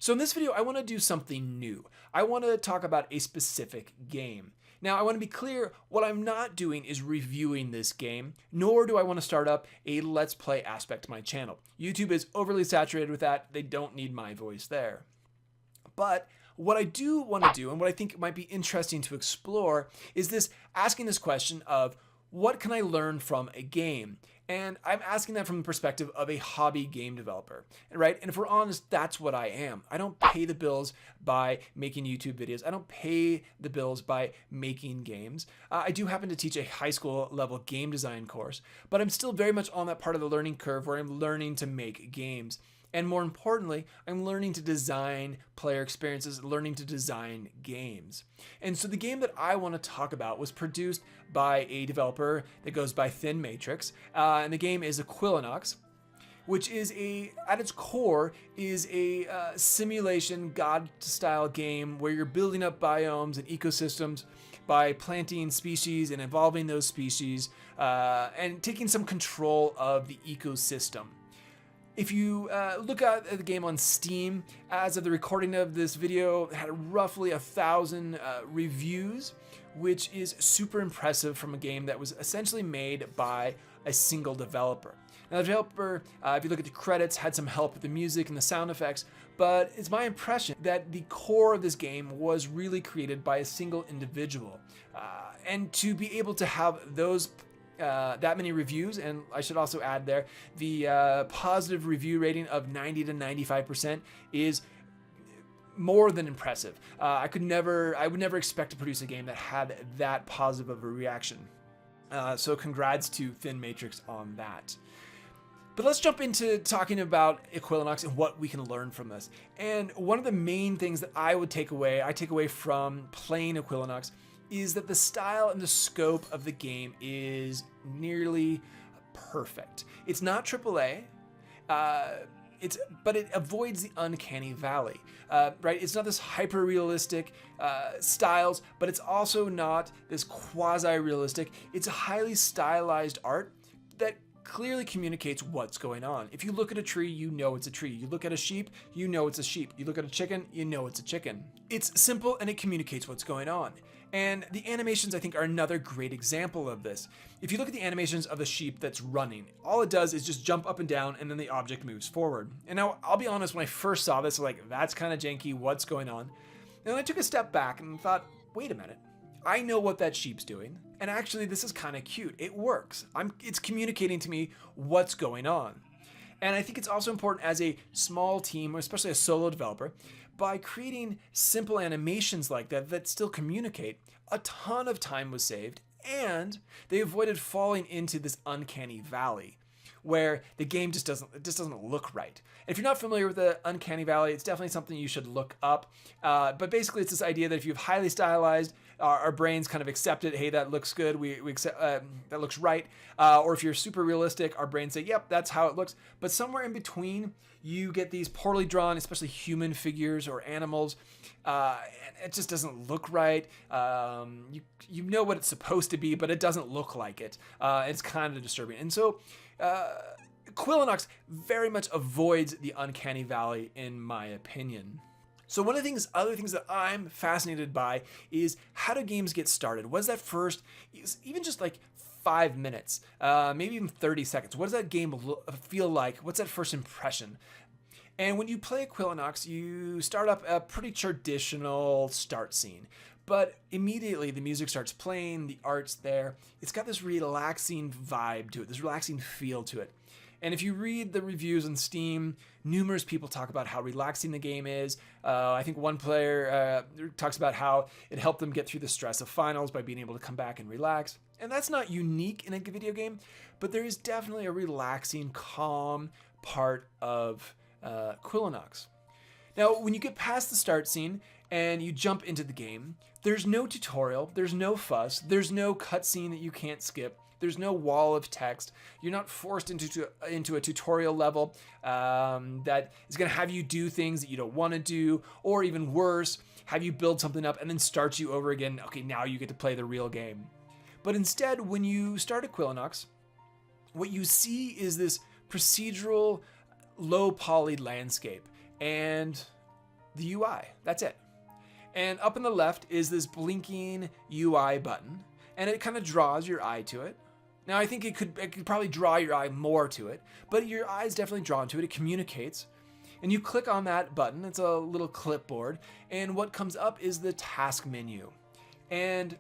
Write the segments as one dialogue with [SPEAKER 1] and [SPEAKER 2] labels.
[SPEAKER 1] So in this video, I want to do something new. I want to talk about a specific game. Now, I want to be clear, what I'm not doing is reviewing this game, nor do I want to start up a Let's Play aspect to my channel. YouTube is overly saturated with that. They don't need my voice there. But what I do want to do, and what I think might be interesting to explore, is asking this question of, what can I learn from a game? And I'm asking that from the perspective of a hobby game developer, right? And if we're honest, that's what I am. I don't pay the bills by making YouTube videos. I don't pay the bills by making games. I do happen to teach a high school level game design course, but I'm still very much on that part of the learning curve where I'm learning to make games. And more importantly, I'm learning to design player experiences, learning to design games. And so the game that I want to talk about was produced by a developer that goes by Thin Matrix, and the game is Equilinox, which is at its core is a simulation God-style game where you're building up biomes and ecosystems by planting species and evolving those species and taking some control of the ecosystem. If you look at the game on Steam, as of the recording of this video, it had roughly 1,000 reviews, which is super impressive from a game that was essentially made by a single developer. Now, the developer, if you look at the credits, had some help with the music and the sound effects, but it's my impression that the core of this game was really created by a single individual. And to be able to have those that many reviews, and I should also add there, the positive review rating of 90 to 95% is more than impressive. I would never expect to produce a game that had that positive of a reaction. So congrats to Thin Matrix on that. But let's jump into talking about Equilinox and what we can learn from this. And one of the main things that I take away from playing Equilinox is that the style and the scope of the game is nearly perfect. It's not AAA, but it avoids the Uncanny Valley, right? It's not this hyper-realistic styles, but it's also not this quasi-realistic. It's a highly stylized art that clearly communicates what's going on. If you look at a tree, you know it's a tree. You look at a sheep, you know it's a sheep. You look at a chicken, you know it's a chicken. It's simple and it communicates what's going on. And the animations, I think, are another great example of this. If you look at the animations of the sheep that's running, all it does is just jump up and down and then the object moves forward. And now, I'll be honest, when I first saw this, like, that's kind of janky, what's going on? And then I took a step back and thought, wait a minute, I know what that sheep's doing. And actually, this is kind of cute. It works. It's communicating to me what's going on. And I think it's also important as a small team, or especially a solo developer, by creating simple animations like that still communicate, a ton of time was saved, and they avoided falling into this uncanny valley where the game just doesn't look right. And if you're not familiar with the Uncanny Valley, it's definitely something you should look up. But basically, it's this idea that if you have highly stylized, our brains kind of accept it. Hey, that looks good. We accept that looks right. Or if you're super realistic, our brains say, yep, that's how it looks. But somewhere in between, you get these poorly drawn, especially human figures or animals. And it just doesn't look right. You know what it's supposed to be, but it doesn't look like it. It's kind of disturbing. And so Equilinox very much avoids the Uncanny Valley, in my opinion. So one of the other things that I'm fascinated by is, how do games get started? What is that first, even just like 5 minutes, maybe even 30 seconds? What does that game feel like? What's that first impression? And when you play Equilinox, you start up a pretty traditional start scene. But immediately the music starts playing, the art's there. It's got this relaxing vibe to it, this relaxing feel to it. And if you read the reviews on Steam, numerous people talk about how relaxing the game is. I think one player talks about how it helped them get through the stress of finals by being able to come back and relax. And that's not unique in a video game, but there is definitely a relaxing, calm part of Equilinox. Now, when you get past the start scene and you jump into the game, there's no tutorial, there's no fuss, there's no cutscene that you can't skip. There's no wall of text. You're not forced into a tutorial level that is going to have you do things that you don't want to do, or even worse, have you build something up and then start you over again. Okay, now you get to play the real game. But instead, when you start Equilinox, what you see is this procedural, low-poly landscape. And the UI. That's it. And up in the left is this blinking UI button, and it kind of draws your eye to it. Now, I think it could probably draw your eye more to it, but your eye is definitely drawn to it. It communicates. And you click on that button. It's a little clipboard. And what comes up is the task menu. And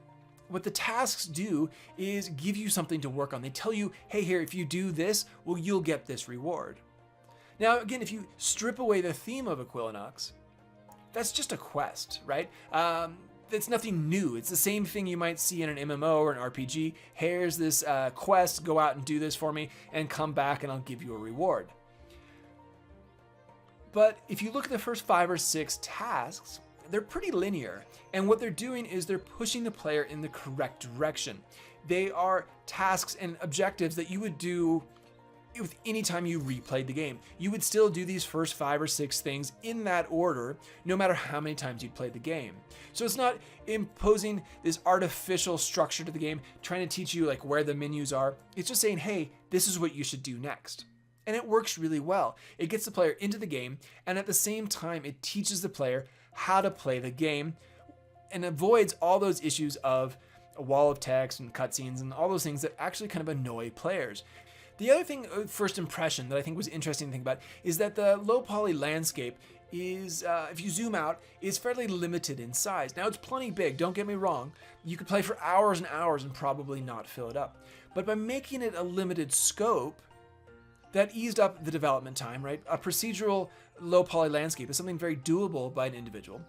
[SPEAKER 1] what the tasks do is give you something to work on. They tell you, hey, here, if you do this, well, you'll get this reward. Now, again, if you strip away the theme of Equilinox, that's just a quest, right? It's nothing new. It's the same thing you might see in an MMO or an RPG. Here's this quest, go out and do this for me, and come back and I'll give you a reward. But if you look at the first 5 or 6 tasks, they're pretty linear. And what they're doing is they're pushing the player in the correct direction. They are tasks and objectives that you would do with any time you replayed the game. You would still do these first 5 or 6 things in that order, no matter how many times you'd played the game. So it's not imposing this artificial structure to the game, trying to teach you like where the menus are. It's just saying, hey, this is what you should do next. And it works really well. It gets the player into the game, and at the same time, it teaches the player how to play the game and avoids all those issues of a wall of text and cutscenes and all those things that actually kind of annoy players. The other thing, first impression, that I think was interesting to think about is that the low poly landscape is, if you zoom out, is fairly limited in size. Now, it's plenty big, don't get me wrong. You could play for hours and hours and probably not fill it up. But by making it a limited scope, that eased up the development time, right? A procedural low poly landscape is something very doable by an individual,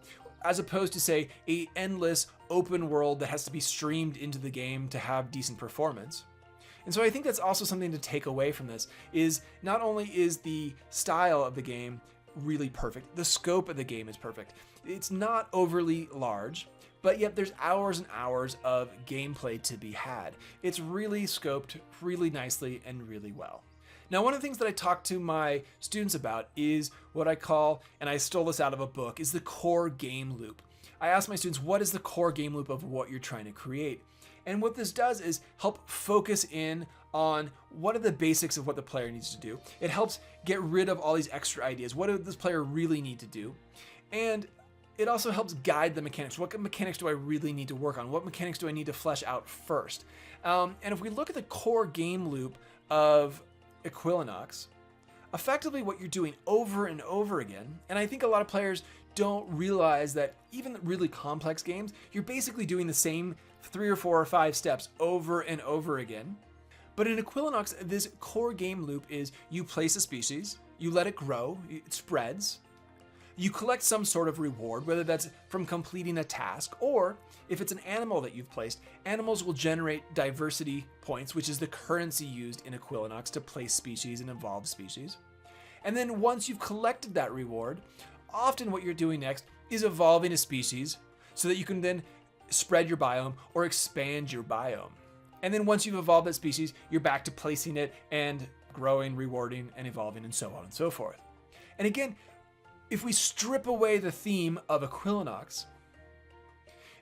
[SPEAKER 1] as opposed to, say, an endless open world that has to be streamed into the game to have decent performance. And so I think that's also something to take away from this, is not only is the style of the game really perfect, the scope of the game is perfect. It's not overly large, but yet there's hours and hours of gameplay to be had. It's really scoped really nicely and really well. Now, one of the things that I talk to my students about is what I call, and I stole this out of a book, is the core game loop. I ask my students, what is the core game loop of what you're trying to create? And what this does is help focus in on what are the basics of what the player needs to do. It helps get rid of all these extra ideas. What does this player really need to do? And it also helps guide the mechanics. What mechanics do I really need to work on? What mechanics do I need to flesh out first? And if we look at the core game loop of Equilinox, effectively what you're doing over and over again, and I think a lot of players don't realize that even really complex games, you're basically doing the same 3 or 4 or 5 steps over and over again. But in Equilinox, this core game loop is you place a species, you let it grow, it spreads, you collect some sort of reward, whether that's from completing a task, or if it's an animal that you've placed, animals will generate diversity points, which is the currency used in Equilinox to place species and evolve species. And then once you've collected that reward, often what you're doing next is evolving a species so that you can then spread your biome or expand your biome. And then once you've evolved that species, you're back to placing it and growing, rewarding, and evolving, and so on and so forth. And again, if we strip away the theme of Equilinox,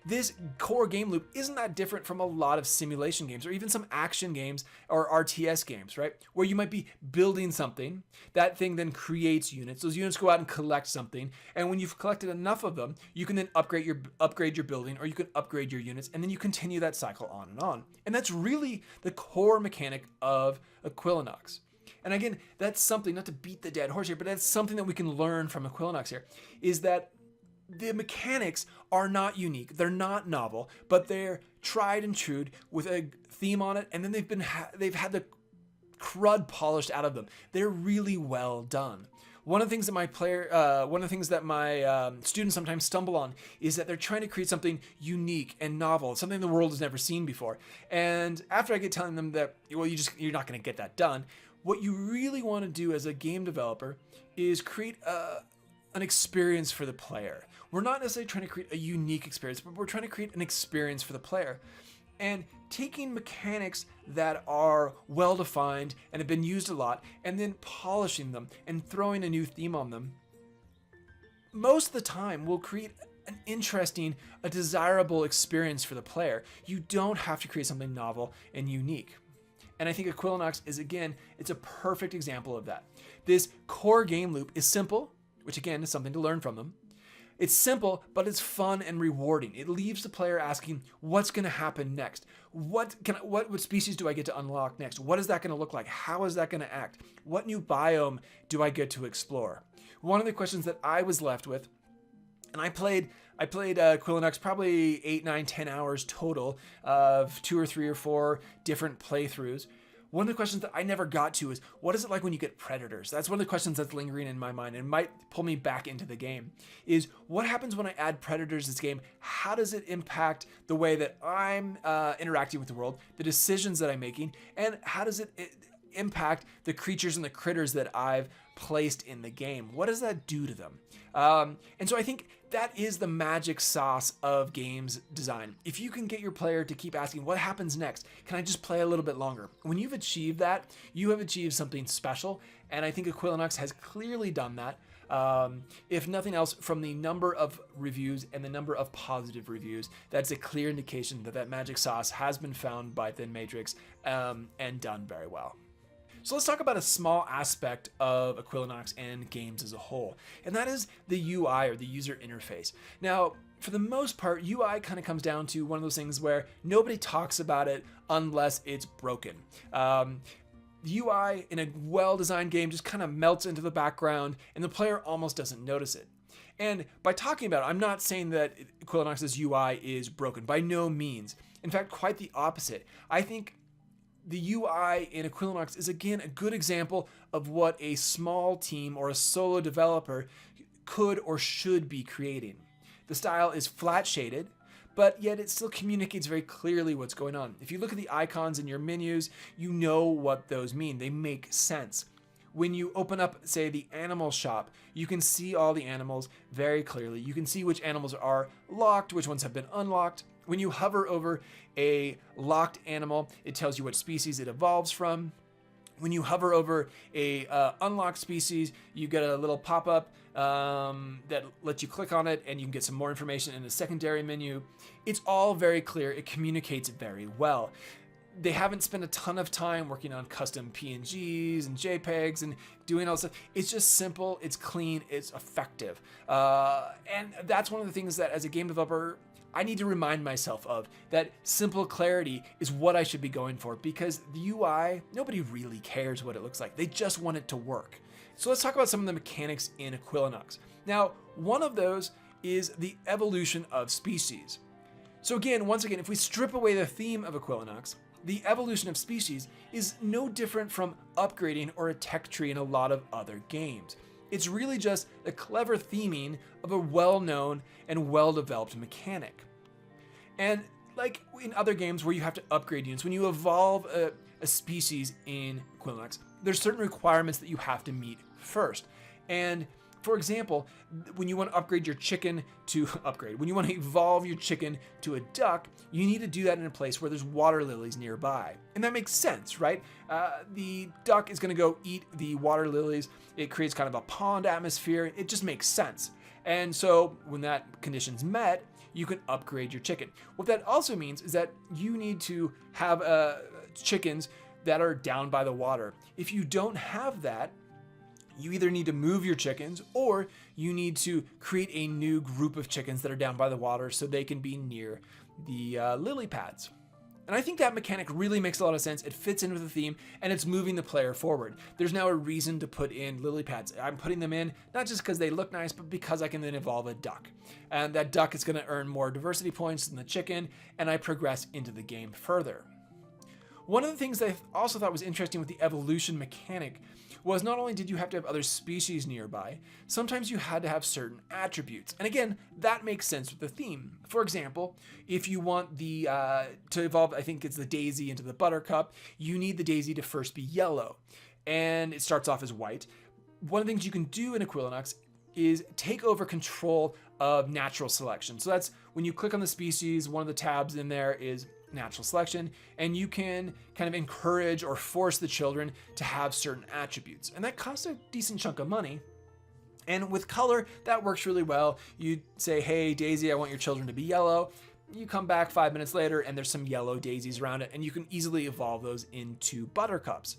[SPEAKER 1] this core game loop isn't that different from a lot of simulation games or even some action games or RTS games, right? Where you might be building something, that thing then creates units. Those units go out and collect something, and when you've collected enough of them, you can then upgrade your building, or you can upgrade your units, and then you continue that cycle on and on. And that's really the core mechanic of Equilinox. And again, that's something, not to beat the dead horse here, but that's something that we can learn from Equilinox here, is that the mechanics are not unique, they're not novel, but they're tried and true with a theme on it, and then they've had the crud polished out of them. They're really well done. One of the things that my students sometimes stumble on is that they're trying to create something unique and novel, something the world has never seen before. And after I get telling them that, well, you're not going to get that done, what you really want to do as a game developer is create an experience for the player. We're not necessarily trying to create a unique experience, but we're trying to create an experience for the player. And taking mechanics that are well-defined and have been used a lot, and then polishing them and throwing a new theme on them, most of the time will create an interesting, a desirable experience for the player. You don't have to create something novel and unique. And I think Equilinox is, again, it's a perfect example of that. This core game loop is simple, which again is something to learn from them. It's simple, but it's fun and rewarding. It leaves the player asking, what's going to happen next? What species do I get to unlock next? What is that going to look like? How is that going to act? What new biome do I get to explore? One of the questions that I was left with, and I played Equilinox probably 8, 9, 10 hours total of 2 or 3 or 4 different playthroughs. One of the questions that I never got to is, what is it like when you get predators? That's one of the questions that's lingering in my mind and might pull me back into the game, is what happens when I add predators to this game? How does it impact the way that I'm interacting with the world, the decisions that I'm making, and how does it impact the creatures and the critters that I've placed in the game? What does that do to them? And so I think that is the magic sauce of games design. If you can get your player to keep asking, what happens next? Can I just play a little bit longer? When you've achieved that, you have achieved something special. And I think Equilinox has clearly done that. If nothing else, from the number of reviews and the number of positive reviews, that's a clear indication that that magic sauce has been found by Thin Matrix and done very well. So let's talk about a small aspect of Equilinox and games as a whole, and that is the UI, or the user interface. Now, for the most part, UI kind of comes down to one of those things where nobody talks about it unless it's broken. The UI in a well-designed game just kind of melts into the background, and the player almost doesn't notice it. And by talking about it, I'm not saying that Equilinox's UI is broken, by no means. In fact, quite the opposite. I think the UI in Equilinox is, again, a good example of what a small team or a solo developer could or should be creating. The style is flat shaded, but yet it still communicates very clearly what's going on. If you look at the icons in your menus, you know what those mean. They make sense. When you open up, say, the animal shop, you can see all the animals very clearly. You can see which animals are locked, which ones have been unlocked. When you hover over a locked animal, it tells you what species it evolves from. When you hover over a unlocked species, you get a little pop-up that lets you click on it, and you can get some more information in the secondary menu. It's all very clear. It communicates very well. They haven't spent a ton of time working on custom PNGs and JPEGs and doing all this stuff. It's just simple, it's clean, it's effective. And that's one of the things that, as a game developer, I need to remind myself of, that simple clarity is what I should be going for, because the UI, nobody really cares what it looks like. They just want it to work. So let's talk about some of the mechanics in Equilinox. Now, one of those is the evolution of species. So again, once again, if we strip away the theme of Equilinox, the evolution of species is no different from upgrading or a tech tree in a lot of other games. It's really just a clever theming of a well-known and well-developed mechanic. And like in other games where you have to upgrade units, when you evolve a species in Equilinox, there's certain requirements that you have to meet first. And for example, when you want to upgrade your chicken to when you want to evolve your chicken to a duck, you need to do that in a place where there's water lilies nearby. And that makes sense, right? The duck is going to go eat the water lilies. It creates kind of a pond atmosphere. It just makes sense. And so when that condition's met, you can upgrade your chicken. What that also means is that you need to have chickens that are down by the water. If you don't have that, you either need to move your chickens, or you need to create a new group of chickens that are down by the water so they can be near the lily pads. And I think that mechanic really makes a lot of sense. It fits in with the theme, and it's moving the player forward. There's now a reason to put in lily pads. I'm putting them in not just because they look nice, but because I can then evolve a duck. And that duck is going to earn more diversity points than the chicken, and I progress into the game further. One of the things that I also thought was interesting with the evolution mechanic was not only did you have to have other species nearby, sometimes you had to have certain attributes. And again, that makes sense with the theme. For example, if you want the to evolve, I think it's the daisy into the buttercup, you need the daisy to first be yellow. And it starts off as white. One of the things you can do in Equilinox is take over control of natural selection. So that's when you click on the species, one of the tabs in there is natural selection, and you can kind of encourage or force the children to have certain attributes. And that costs a decent chunk of money. And with color, that works really well. You say, hey, Daisy, I want your children to be yellow. You come back 5 minutes later and there's some yellow daisies around it, and you can easily evolve those into buttercups.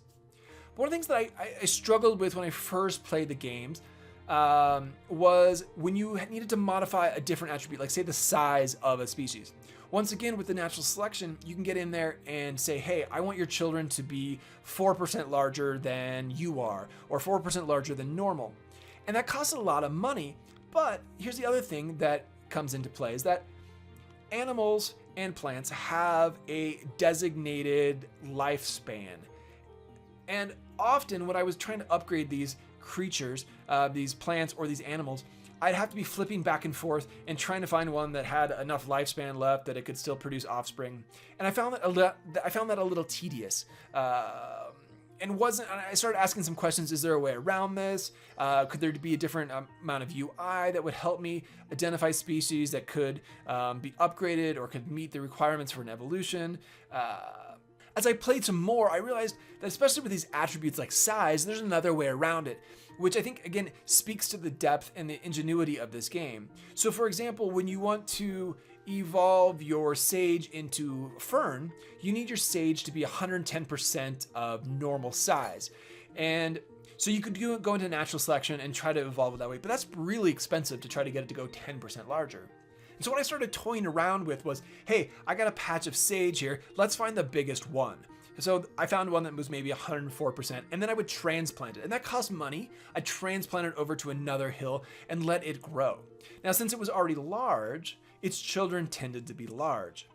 [SPEAKER 1] One of the things that I struggled with when I first played the games was when you needed to modify a different attribute, like say the size of a species. Once again, with the natural selection, you can get in there and say, hey, I want your children to be 4% larger than you are, or 4% larger than normal. And that costs a lot of money, but here's the other thing that comes into play is that animals and plants have a designated lifespan. And often when I was trying to upgrade these creatures, these plants or these animals, I'd have to be flipping back and forth and trying to find one that had enough lifespan left that it could still produce offspring. And I found that a little tedious. And I started asking some questions. Is there a way around this? Could there be a different amount of UI that would help me identify species that could be upgraded or could meet the requirements for an evolution? As I played some more, I realized that especially with these attributes like size, there's another way around it, which I think, again, speaks to the depth and the ingenuity of this game. So for example, when you want to evolve your sage into fern, you need your sage to be 110% of normal size. And so you could go into natural selection and try to evolve it that way, but that's really expensive to try to get it to go 10% larger. And so what I started toying around with was, hey, I got a patch of sage here. Let's find the biggest one. So I found one that was maybe 104%, and then I would transplant it. And that cost money. I transplanted it over to another hill and let it grow. Now, since it was already large, its children tended to be large.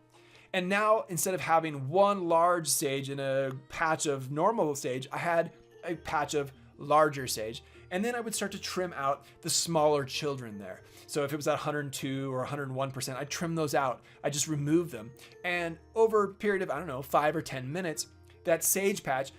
[SPEAKER 1] And now, instead of having one large sage in a patch of normal sage, I had a patch of larger sage. And then I would start to trim out the smaller children there. So if it was at 102 or 101%, I'd trim those out. I just remove them. And over a period of, 5 or 10 minutes, that sage patch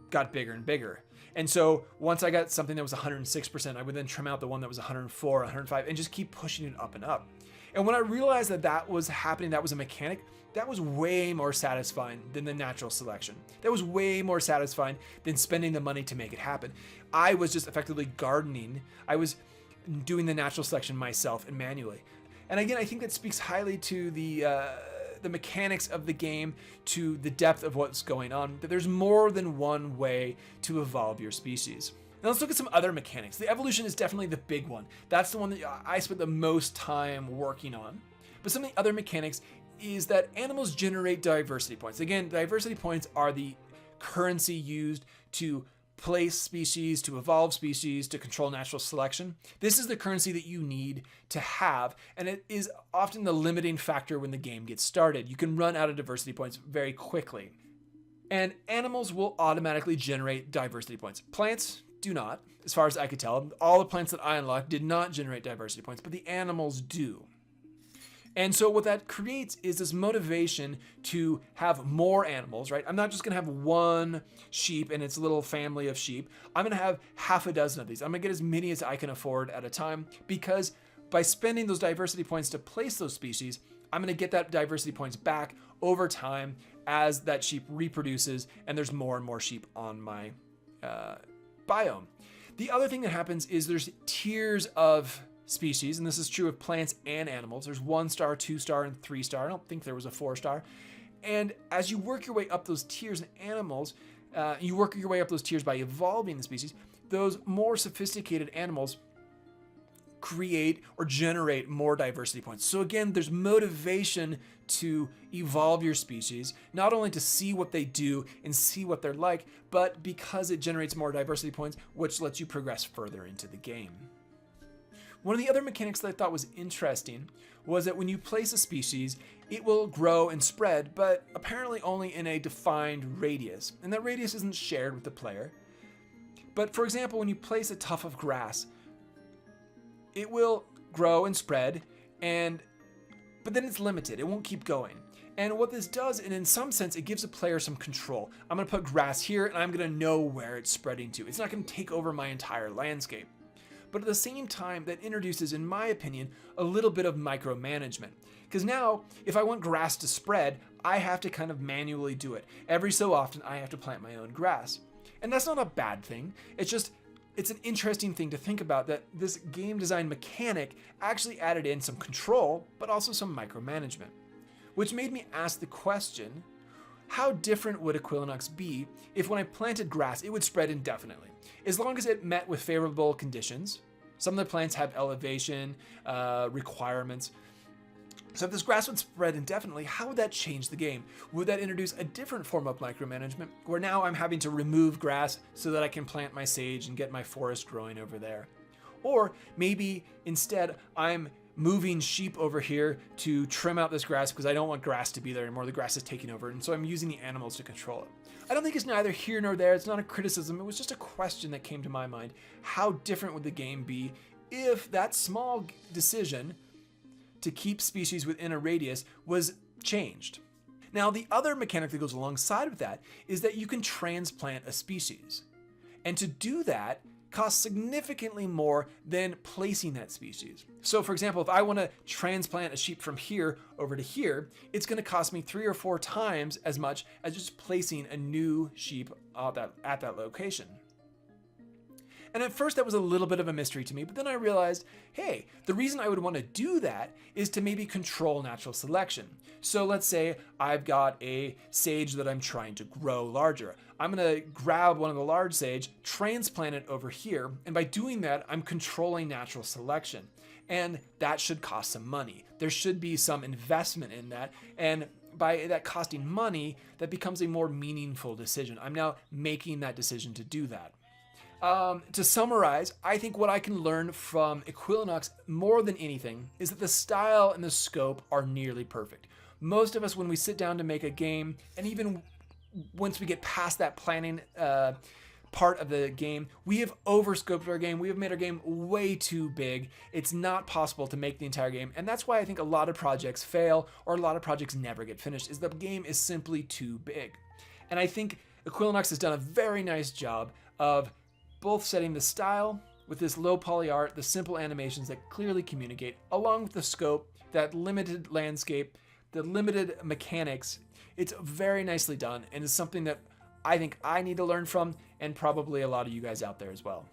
[SPEAKER 1] got bigger and bigger. And so once I got something that was 106%, I would then trim out the one that was 104, 105, and just keep pushing it up and up. And when I realized that that was happening, that was a mechanic, that was way more satisfying than the natural selection. That was way more satisfying than spending the money to make it happen. I was just effectively gardening. I was doing the natural selection myself and manually. And again, I think that speaks highly to the mechanics of the game, to the depth of what's going on, that there's more than one way to evolve your species. Now let's look at some other mechanics. The evolution is definitely the big one. That's the one that I spent the most time working on. But some of the other mechanics is that animals generate diversity points. Again, diversity points are the currency used to place species, to evolve species, to control natural selection. This is the currency that you need to have, and it is often the limiting factor when the game gets started. You can run out of diversity points very quickly. And animals will automatically generate diversity points. Plants do not, as far as I could tell. All the plants that I unlocked did not generate diversity points, but the animals do. And so what that creates is this motivation to have more animals, right? I'm not just gonna have one sheep and its little family of sheep. I'm gonna have half a dozen of these. I'm gonna get as many as I can afford at a time, because by spending those diversity points to place those species, I'm gonna get that diversity points back over time as that sheep reproduces and there's more and more sheep on my biome. The other thing that happens is there's tiers of species, and this is true of plants and animals. There's 1-star, 2-star, and 3-star. I don't think there was a 4-star. And as you work your way up those tiers in animals, you work your way up those tiers by evolving the species, those more sophisticated animals create or generate more diversity points. So again, there's motivation to evolve your species, not only to see what they do and see what they're like, but because it generates more diversity points, which lets you progress further into the game. One of the other mechanics that I thought was interesting was that when you place a species, it will grow and spread, but apparently only in a defined radius. And that radius isn't shared with the player. But for example, when you place a tuft of grass, it will grow and spread, but then it's limited. It won't keep going. And what this does, and in some sense, it gives the player some control. I'm gonna put grass here, and I'm gonna know where it's spreading to. It's not gonna take over my entire landscape. But at the same time, that introduces, in my opinion, a little bit of micromanagement. Because now, if I want grass to spread, I have to kind of manually do it. Every so often, I have to plant my own grass. And that's not a bad thing. It's an interesting thing to think about, that this game design mechanic actually added in some control, but also some micromanagement. Which made me ask the question, how different would Equilinox be if when I planted grass, it would spread indefinitely? As long as it met with favorable conditions, Some of the plants have elevation requirements. So if this grass would spread indefinitely, how would that change the game? Would that introduce a different form of micromanagement, where now I'm having to remove grass so that I can plant my sage and get my forest growing over there? Or maybe instead I'm moving sheep over here to trim out this grass because I don't want grass to be there anymore. The grass is taking over, and so I'm using the animals to control it. I don't think it's neither here nor there. It's not a criticism. It was just a question that came to my mind. How different would the game be if that small decision to keep species within a radius was changed? Now, the other mechanic that goes alongside with that is that you can transplant a species. And to do that costs significantly more than placing that species. So for example, if I want to transplant a sheep from here over to here, it's going to cost me 3 or 4 times as much as just placing a new sheep at that location. And at first that was a little bit of a mystery to me, but then I realized, hey, the reason I would want to do that is to maybe control natural selection. So let's say I've got a sage that I'm trying to grow larger. I'm going to grab one of the large sage, transplant it over here, and by doing that, I'm controlling natural selection. And that should cost some money. There should be some investment in that, and by that costing money, that becomes a more meaningful decision. I'm now making that decision to do that. To summarize, I think what I can learn from Equilinox more than anything is that the style and the scope are nearly perfect. Most of us, when we sit down to make a game, and even once we get past that planning part of the game, we have overscoped our game. We have made our game way too big. It's not possible to make the entire game, and that's why I think a lot of projects fail, or a lot of projects never get finished, is the game is simply too big. And I think Equilinox has done a very nice job of both setting the style with this low poly art, the simple animations that clearly communicate, along with the scope, that limited landscape, the limited mechanics. It's very nicely done, and is something that I think I need to learn from, and probably a lot of you guys out there as well.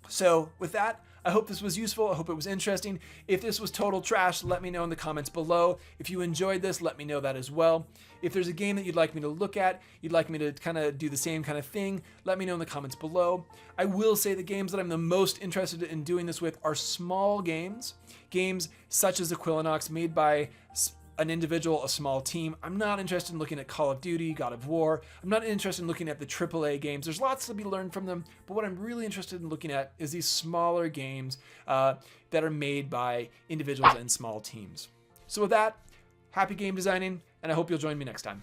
[SPEAKER 1] So with that, I hope this was useful. I hope it was interesting. If this was total trash, let me know in the comments below. If you enjoyed this, let me know that as well. If there's a game that you'd like me to look at, you'd like me to kind of do the same kind of thing, let me know in the comments below. I will say the games that I'm the most interested in doing this with are small games such as Equilinox, made by an individual, a small team. I'm not interested in looking at Call of Duty, God of War. I'm not interested in looking at the AAA games. There's lots to be learned from them, but what I'm really interested in looking at is these smaller games that are made by individuals and small teams. So with that, happy game designing, and I hope you'll join me next time.